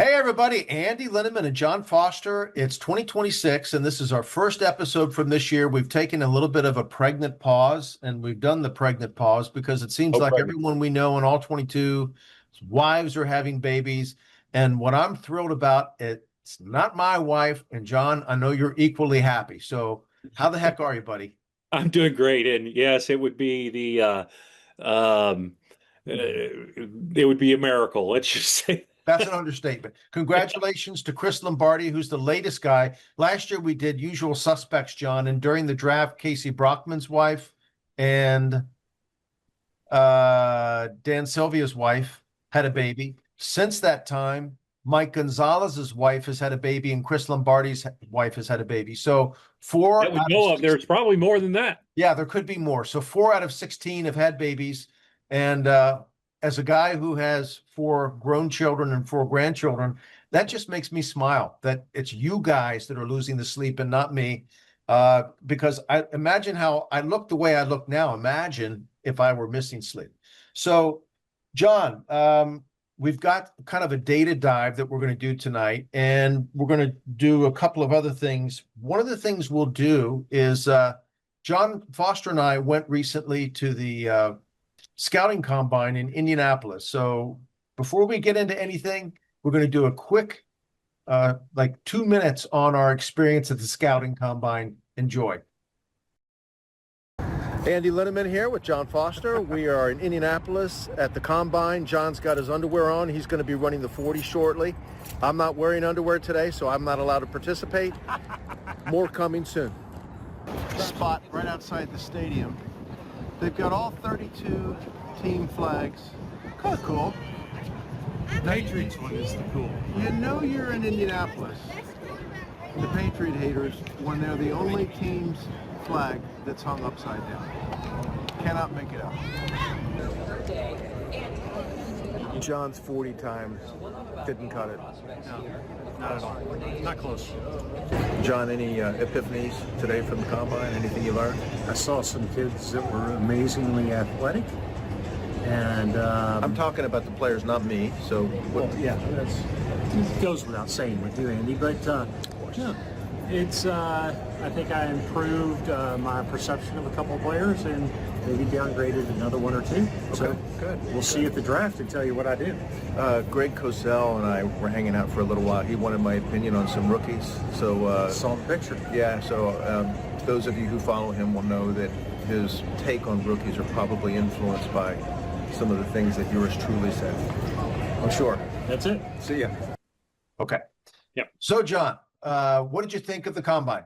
Hey everybody, Andy Linneman and John Foster. It's 2026 and this is our first episode from this year. We've taken a little bit of a pregnant pause, and we've done the pregnant pause because it seems Oh, like pregnant. everyone we know in all 22 wives are having babies. And what I'm thrilled about, it's not my wife. And John, I know you're equally happy. So how the heck are you, buddy? I'm doing great, and yes, it would be it would be a miracle. Let's just say. That's an understatement. Congratulations to Chris Lombardi, who's the latest guy. Last year we did Usual Suspects, John, and during the draft, Casey Brockman's wife and Dan Sylvia's wife had a baby. Since that time, Mike Gonzalez's wife has had a baby, and Chris Lombardi's wife has had a baby. So four That we out of know of. 16 There's probably more than that. yeah, there could be more. So 4 out of 16 have had babies. And as a guy who has 4 grown children and 4 grandchildren, that just makes me smile that it's you guys that are losing the sleep and not me. Because I imagine how I look the way I look now. Imagine if I were missing sleep. So, John, we've got kind of a data dive that we're going to do tonight, and we're going to do a couple of other things. One of the things we'll do is John Foster and I went recently to the scouting combine in Indianapolis. So before we get into anything, we're going to do a quick, like 2 minutes on our experience at the scouting combine. Enjoy. Andy Linneman here with John Foster. We are in Indianapolis at the combine. John's got his underwear on. He's going to be running the 40 shortly. I'm not wearing underwear today, so I'm not allowed to participate. More coming soon. Spot right outside the stadium. They've got all 32 team flags. Kind of cool. The Patriots one is the cool. You know you're in Indianapolis, the Patriot haters, when they're the only team's flag that's hung upside down. Cannot make it out. John's 40 times didn't cut it. No, not at all. Not close. John, any epiphanies today from the combine? Anything you learned? I saw some kids that were amazingly athletic, and I'm talking about the players, not me. So, well, yeah, it goes without saying with you, Andy. But yeah, it's. I think I improved my perception of a couple of players, and maybe downgraded another one or two. So good. We'll see at the draft and tell you what I did. Greg Cosell and I were hanging out for a little while. He wanted my opinion on some rookies. So Saw the picture. yeah. So those of you who follow him will know that his take on rookies are probably influenced by some of the things that yours truly said. I'm sure. That's it. See ya. Okay. Yep. So, John, what did you think of the combine?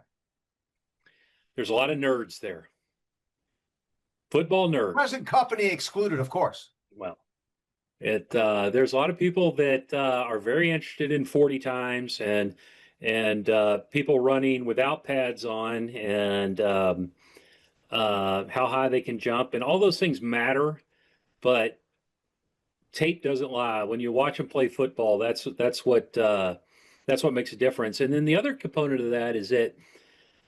There's a lot of nerds there. Football nerds. Present company excluded, of course. Well, there's a lot of people that are very interested in 40 times and people running without pads on, and how high they can jump, and all those things matter. But tape doesn't lie. When you watch them play football, that's what makes a difference. And then the other component of that is that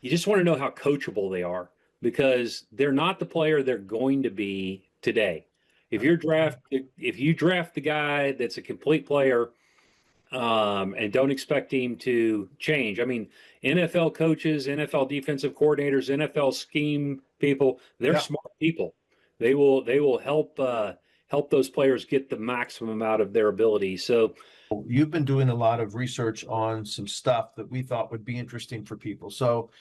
you just want to know how coachable they are, because they're not the player they're going to be today. If you draft the guy that's a complete player, and don't expect him to change. I mean, NFL coaches, NFL defensive coordinators, NFL scheme people, they're smart people. They will help those players get the maximum out of their ability. So you've been doing a lot of research on some stuff that we thought would be interesting for people. So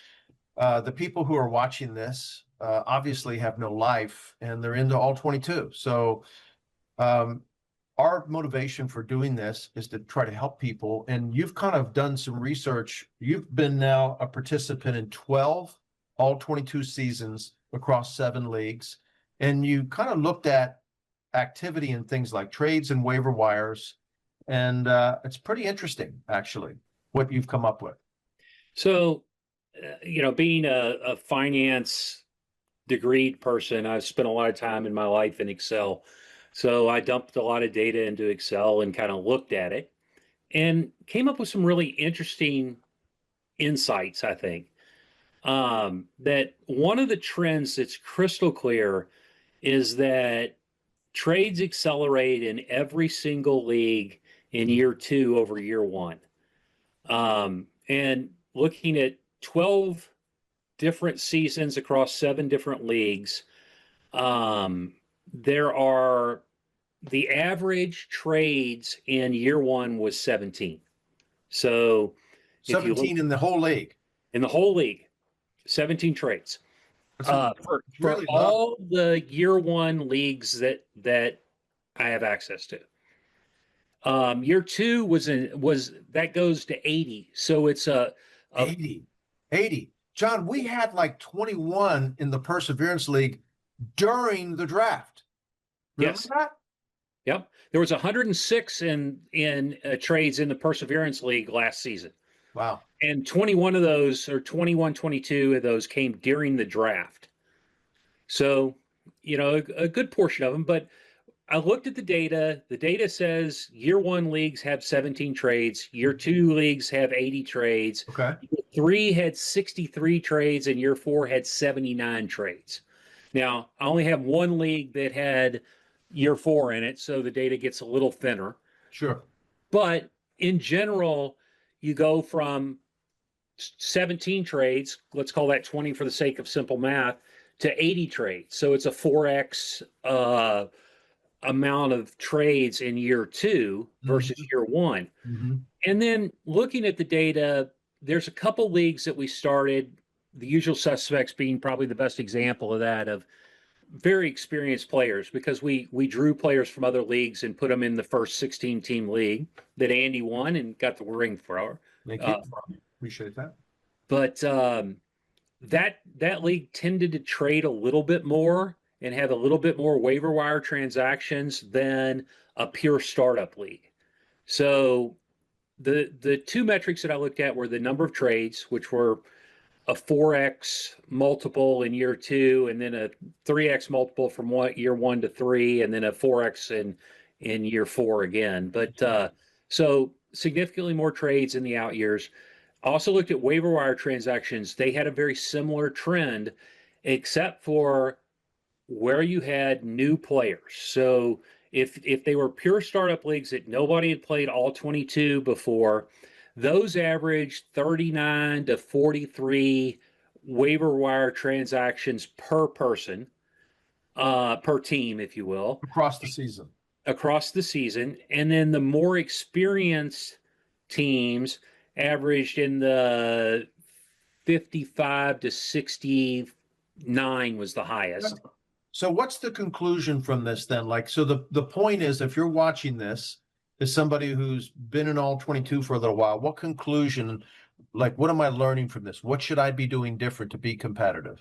the people who are watching this obviously have no life, and they're into all 22. So our motivation for doing this is to try to help people. And you've kind of done some research. You've been now a participant in 12 all 22 seasons across 7 leagues. And you kind of looked at activity in things like trades and waiver wires. And it's pretty interesting, actually, what you've come up with. So, being a finance degreed person, I've spent a lot of time in my life in Excel. So I dumped a lot of data into Excel and kind of looked at it and came up with some really interesting insights, I think. That one of the trends that's crystal clear is that trades accelerate in every single league in year 2 over year 1. And looking at 12 different seasons across 7 different leagues, there are the average trades in year 1 was 17. So if you 17 look in the whole league. in the whole league, 17 trades. For really low. all the year 1 leagues that I have access to. Year 2 was that goes to 80. So it's a 80. John, we had like 21 in the Perseverance League during the draft. Remember yes. that? Yep. There was 106 in trades in the Perseverance League last season. Wow. And 21 of those, or 21, 22 of those came during the draft. So, a good portion of them. But I looked at the data. The data says year 1 leagues have 17 trades. Year 2 leagues have 80 trades. Okay. Year 3 had 63 trades, and year 4 had 79 trades. Now, I only have 1 league that had year 4 in it, so the data gets a little thinner. Sure. But in general, you go from 17 trades, let's call that 20 for the sake of simple math, to 80 trades. So it's a 4x amount of trades in year 2 versus year 1. Mm-hmm. And then looking at the data, there's a couple leagues that we started, the usual suspects being probably the best example of that, of very experienced players, because we drew players from other leagues and put them in the first 16 team league that Andy won and got the ring for. Thank you. Appreciate that. But that league tended to trade a little bit more and have a little bit more waiver wire transactions than a pure startup league. So the 2 metrics that I looked at were the number of trades, which were a 4x multiple in year 2, and then a 3x multiple from year 1 to 3, and then a 4x in year 4 again. But so significantly more trades in the out years. I also looked at waiver wire transactions. They had a very similar trend, except for where you had new players. So if they were pure startup leagues that nobody had played all 22 before, those averaged 39 to 43 waiver wire transactions per person, per team, if you will, Across the season. And then the more experienced teams averaged in the 55 to 69 was the highest. So what's the conclusion from this then? Like, so the point is, if you're watching this as somebody who's been in all 22 for a little while, what conclusion, like, what am I learning from this? What should I be doing different to be competitive?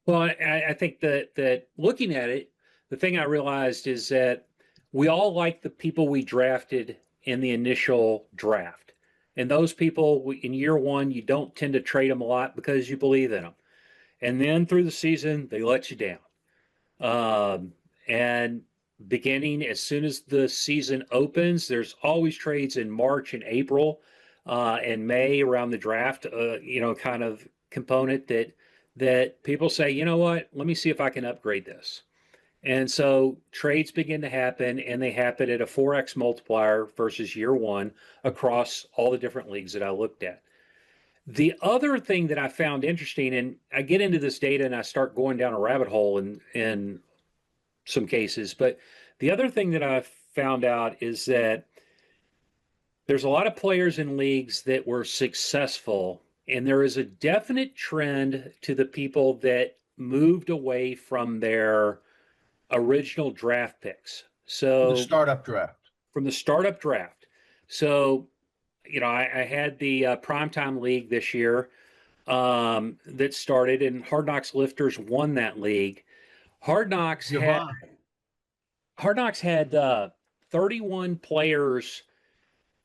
Well, I think that looking at it, the thing I realized is that we all like the people we drafted in the initial draft. And those people in year 1, you don't tend to trade them a lot because you believe in them. And then through the season, they let you down. And beginning as soon as the season opens, there's always trades in March and April and May around the draft, kind of component that people say, you know what, let me see if I can upgrade this. And so trades begin to happen, and they happen at a 4x multiplier versus year 1 across all the different leagues that I looked at. The other thing that I found interesting, and I get into this data and I start going down a rabbit hole in some cases, but the other thing that I found out is that there's a lot of players in leagues that were successful, and there is a definite trend to the people that moved away from their original draft picks. So The startup draft. from the startup draft. So, I had the Primetime League this year that started, and Hard Knocks Lifters won that league. Hard Knocks had 31 players.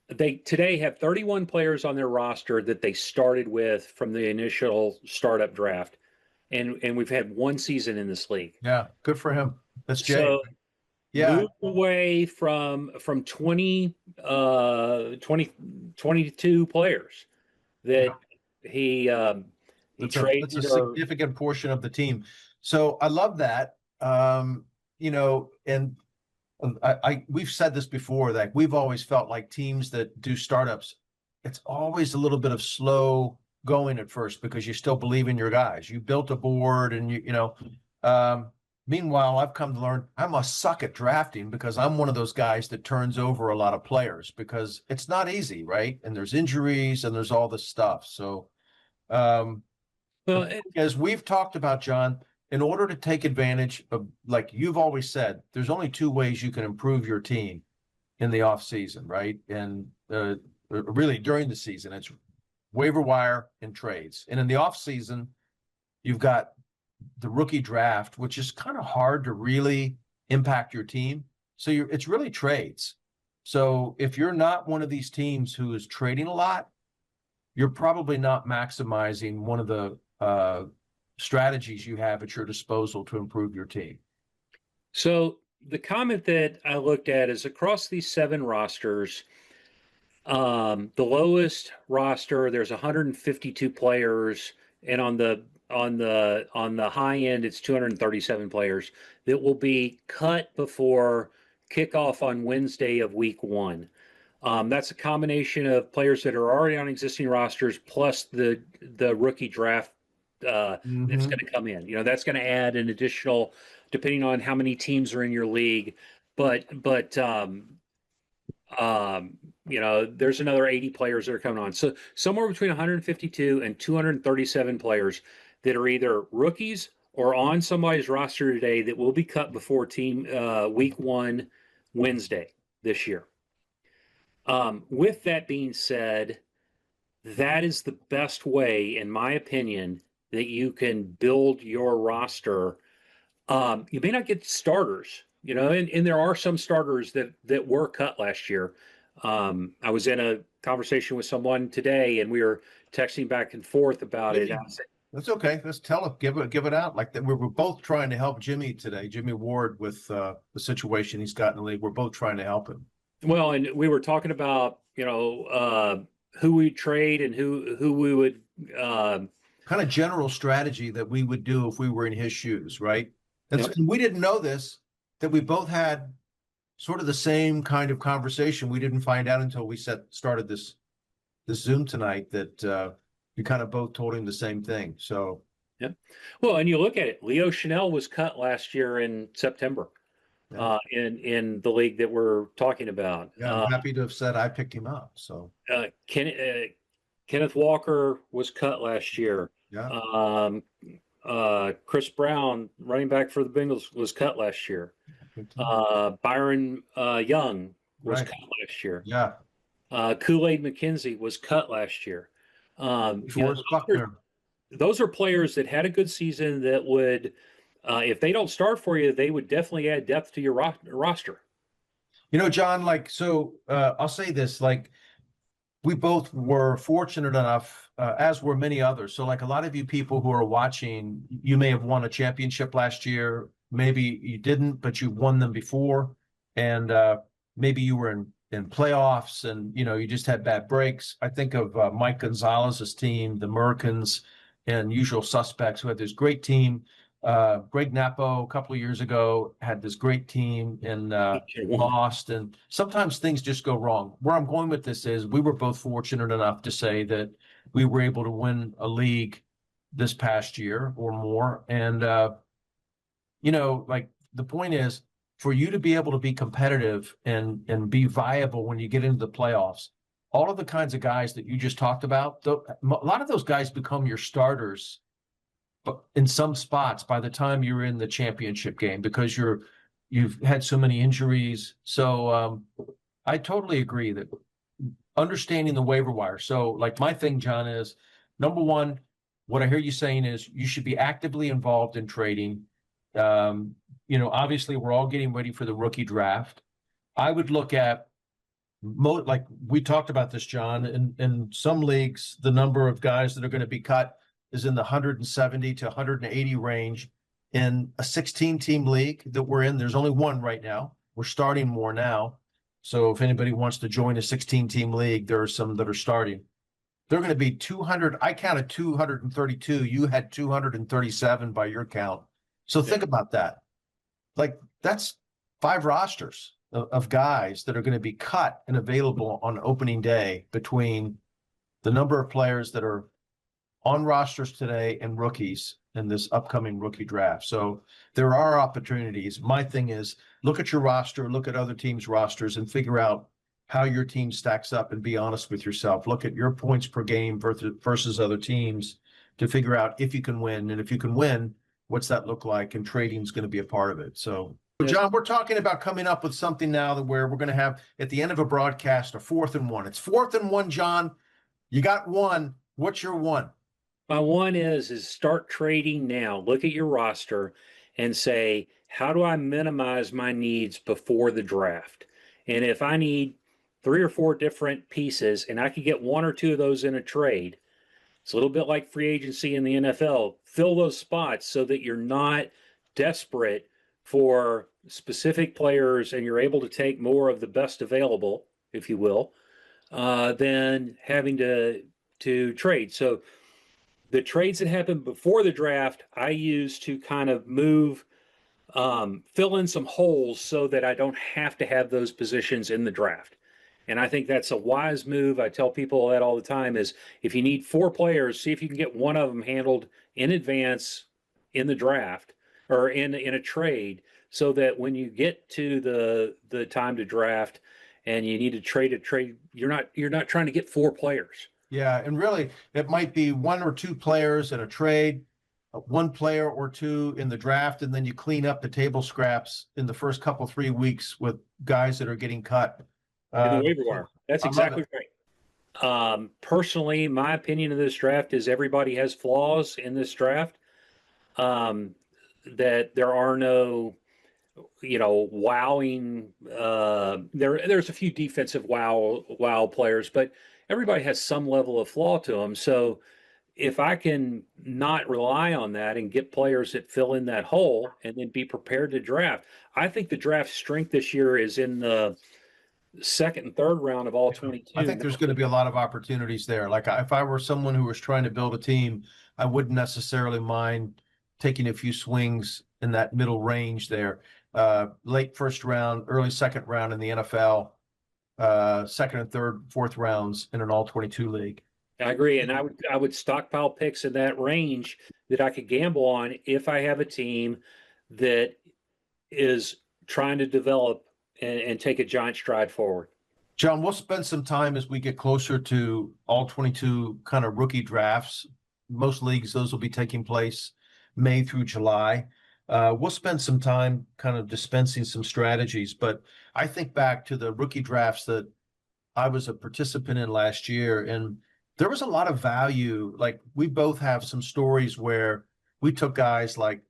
They today have 31 players on their roster that they started with from the initial startup draft. And we've had 1 season in this league. Yeah, good for him. That's Jay. So yeah, moved away from 22 players that he traded. That's a significant portion of the team. So I love that. And we've said this before, that we've always felt like teams that do startups, it's always a little bit of slow going at first because you still believe in your guys. You built a board and meanwhile, I've come to learn I'm a suck at drafting because I'm one of those guys that turns over a lot of players because it's not easy, right? And there's injuries and there's all this stuff. So Well, as we've talked about, John, in order to take advantage of, like you've always said, there's only two ways you can improve your team in the off season, right? And really during the season, it's waiver wire and trades. And in the off season, you've got the rookie draft, which is kind of hard to really impact your team. So it's really trades. So if you're not one of these teams who is trading a lot, you're probably not maximizing one of the strategies you have at your disposal to improve your team. so the comment that I looked at is across these 7 rosters, the lowest roster, there's 152 players, and on the high end, it's 237 players that will be cut before kickoff on Wednesday of week 1. That's a combination of players that are already on existing rosters plus the rookie draft that's going to come in. That's going to add an additional, depending on how many teams are in your league. But there's another 80 players that are coming on. So somewhere between 152 and 237 players that are either rookies or on somebody's roster today that will be cut before team week 1 Wednesday this year. With that being said, that is the best way, in my opinion, that you can build your roster. You may not get starters, and there are some starters that were cut last year. I was in a conversation with someone today, and we were texting back and forth about it. That's okay. Let's give it out. Like that, we were both trying to help Jimmy today, Jimmy Ward, with the situation he's got in the league. We're both trying to help him. Well, and we were talking about who we trade and who we would kind of general strategy that we would do if we were in his shoes, right? And we didn't know this, that we both had sort of the same kind of conversation. We didn't find out until we started this Zoom tonight that you kind of both told him the same thing. So yeah. Well, and you look at it, Leo Chanel was cut last year in September. Yeah. In the league that we're talking about. Yeah, I'm happy to have said I picked him up. So Kenneth Walker was cut last year. Yeah. Chris Brown, running back for the Bengals, was cut last year. Byron Young was cut last year. Yeah. Kool-Aid McKenzie was cut last year. Those are players that had a good season that would, if they don't start for you, they would definitely add depth to your roster. John, I'll say this, we both were fortunate enough, as were many others. So a lot of you people who are watching, you may have won a championship last year. Maybe you didn't, but you won them before. And maybe you were in playoffs and, you just had bad breaks. I think of Mike Gonzalez's team, the Merkins and Usual Suspects, who had this great team. Greg Napo a couple of years ago had this great team and lost. And sometimes things just go wrong. Where I'm going with this is we were both fortunate enough to say that we were able to win a league this past year or more. And, the point is for you to be able to be competitive and be viable when you get into the playoffs, all of the kinds of guys that you just talked about, a lot of those guys become your starters but in some spots by the time you're in the championship game because you've had so many injuries. So I totally agree that understanding the waiver wire. So my thing, John, is number one, what I hear you saying is you should be actively involved in trading. Obviously we're all getting ready for the rookie draft. I would look at we talked about this, John, in some leagues, the number of guys that are going to be cut is in the 170 to 180 range. In a 16-team league that we're in, there's only one right now. We're starting more now. So if anybody wants to join a 16-team league, there are some that are starting. They're going to be 200. I counted 232. You had 237 by your count. So think about that. That's 5 rosters of guys that are going to be cut and available on opening day between the number of players that are on rosters today and rookies in this upcoming rookie draft. So there are opportunities. My thing is look at your roster, look at other teams' rosters, and figure out how your team stacks up and be honest with yourself. Look at your points per game versus other teams to figure out if you can win. And if you can win, what's that look like? And trading is going to be a part of it. So, John, we're talking about coming up with something now that where we're going to have at the end of a broadcast a 4th and 1. It's 4th and 1, John. You got one. What's your one? My one is start trading now. Look at your roster and say, how do I minimize my needs before the draft? And if I need 3 or 4 different pieces and I could get 1 or 2 of those in a trade, it's a little bit like free agency in the NFL. Fill those spots so that you're not desperate for specific players and you're able to take more of the best available, if you will, than having to trade. So the trades that happen before the draft, I use to kind of move, fill in some holes so that I don't have to have those positions in the draft. And I think that's a wise move. I tell people that all the time is if you need 4 players, see if you can get one of them handled in advance in the draft or in a trade so that when you get to the time to draft and you need to trade you're not trying to get 4 players. Yeah, and really, it might be 1 or 2 players in a trade, 1 player or 2 in the draft, and then you clean up the table scraps in the first couple 3 weeks with guys that are getting cut. In the waiver wire. That's exactly right. Personally, my opinion of this draft is everybody has flaws in this draft. That there are no, wowing. There's a few defensive wow players, but everybody has some level of flaw to them. So if I can not rely on that and get players that fill in that hole and then be prepared to draft, I think the draft strength this year is in the 2nd and 3rd round of all 22. I think there's going to be a lot of opportunities there. Like if I were someone who was trying to build a team, I wouldn't necessarily mind taking a few swings in that middle range there. Late 1st round, early 2nd round in the NFL. 2nd and 3rd, 4th rounds in an all-22 league. I agree, and I would stockpile picks in that range that I could gamble on if I have a team that is trying to develop and take a giant stride forward. John, we'll spend some time as we get closer to all-22 kind of rookie drafts. Most leagues, those will be taking place May through July. We'll spend some time kind of dispensing some strategies, but I think back to the rookie drafts that I was a participant in last year, and there was a lot of value. Like we both have some stories where we took guys like,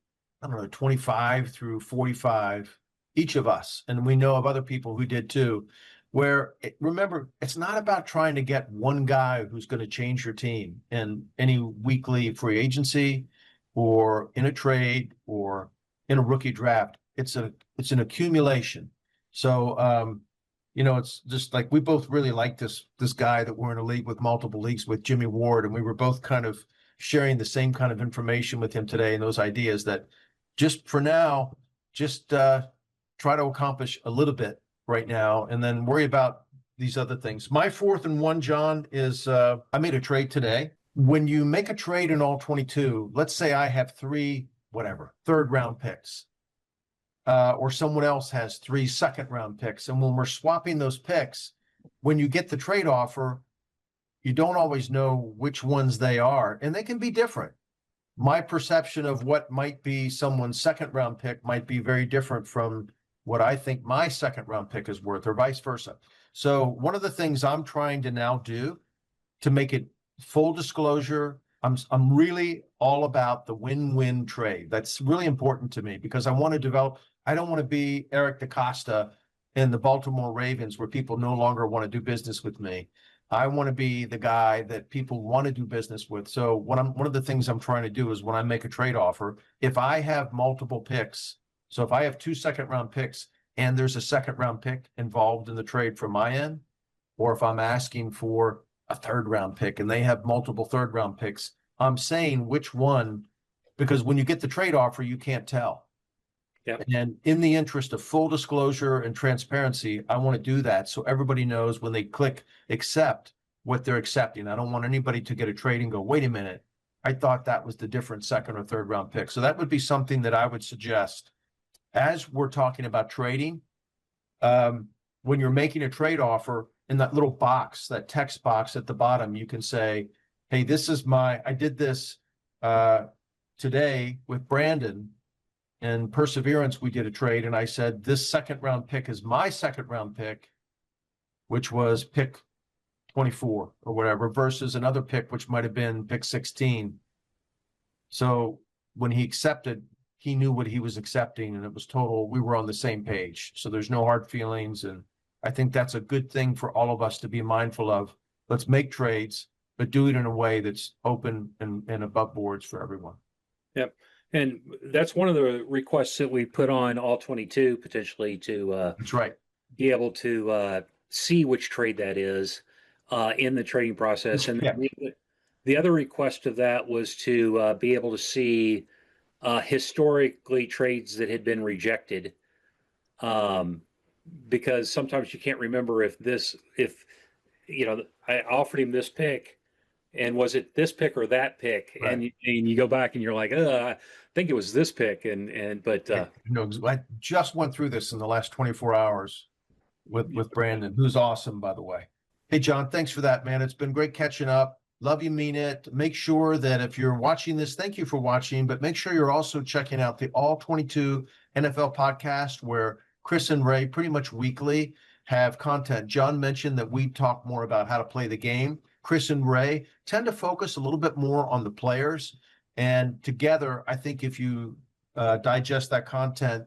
25 through 45, each of us, and we know of other people who did too, where remember, it's not about trying to get one guy who's going to change your team in any weekly free agency or in a trade or in a rookie draft. It's an accumulation. So, it's just like we both really like this guy that we're in a league with multiple leagues with, Jimmy Ward, and we were both kind of sharing the same kind of information with him today and those ideas that just for now, just try to accomplish a little bit right now and then worry about these other things. My 4th and 1, John, is I made a trade today. When you make a trade in all 22, let's say I have 3, 3rd round picks. Or someone else has 3 2nd round picks. And when we're swapping those picks, when you get the trade offer, you don't always know which ones they are, and they can be different. My perception of what might be someone's 2nd round pick might be very different from what I think my 2nd round pick is worth, or vice versa. So one of the things I'm trying to now do to make it full disclosure, I'm really all about the win-win trade. That's really important to me because I want to develop. I don't want to be Eric DaCosta in the Baltimore Ravens where people no longer want to do business with me. I want to be the guy that people want to do business with. So one of the things I'm trying to do is when I make a trade offer, if I have multiple picks, so if I have 2 2nd round picks and there's a 2nd round pick involved in the trade from my end, or if I'm asking for a 3rd round pick and they have multiple 3rd round picks, I'm saying which one, because when you get the trade offer, you can't tell. Yep. And in the interest of full disclosure and transparency, I want to do that so everybody knows when they click accept what they're accepting. I don't want anybody to get a trade and go, wait a minute, I thought that was the different second or third round pick. So that would be something that I would suggest as we're talking about trading. When you're making a trade offer, in that little box, that text box at the bottom, you can say, hey, I did this today with Brandon and Perseverance. We did a trade and I said, this second round pick is my second round pick, which was pick 24 or whatever, versus another pick, which might've been pick 16. So when he accepted, he knew what he was accepting and it was total, we were on the same page. So there's no hard feelings. And I think that's a good thing for all of us to be mindful of. Let's make trades, but do it in a way that's open and above boards for everyone. Yep. And that's one of the requests that we put on all 22 potentially to That's right. be able to see which trade that is in the trading process. And Yeah. the other request of that was to be able to see historically trades that had been rejected. Because sometimes you can't remember if I offered him this pick and was it this pick or that pick? Right. And you go back and you're like, I think it was this pick. But I just went through this in the last 24 hours with Brandon, who's awesome, by the way. Hey, John, thanks for that, man. It's been great catching up. Love you, mean it. Make sure that if you're watching this, thank you for watching, but make sure you're also checking out the All 22 NFL podcast, where Chris and Ray pretty much weekly have content. John mentioned that we talk more about how to play the game. Chris and Ray tend to focus a little bit more on the players. And together, I think if you digest that content,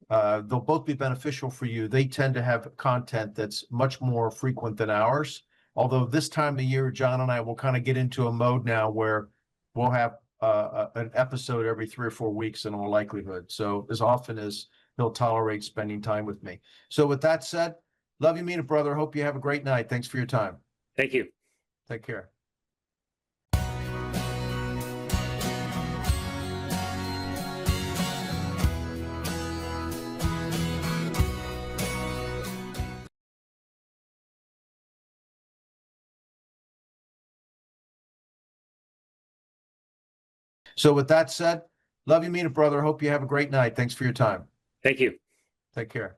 they'll both be beneficial for you. They tend to have content that's much more frequent than ours. Although this time of year, John and I will kind of get into a mode now where we'll have an episode every 3 or 4 weeks in all likelihood. So as often as he'll tolerate spending time with me. So with that said, love you, mean it, brother. Hope you have a great night. Thanks for your time. thank you. Take care. So with that said, love you, mean it, brother. Hope you have a great night. Thanks for your time. Thank you. Take care.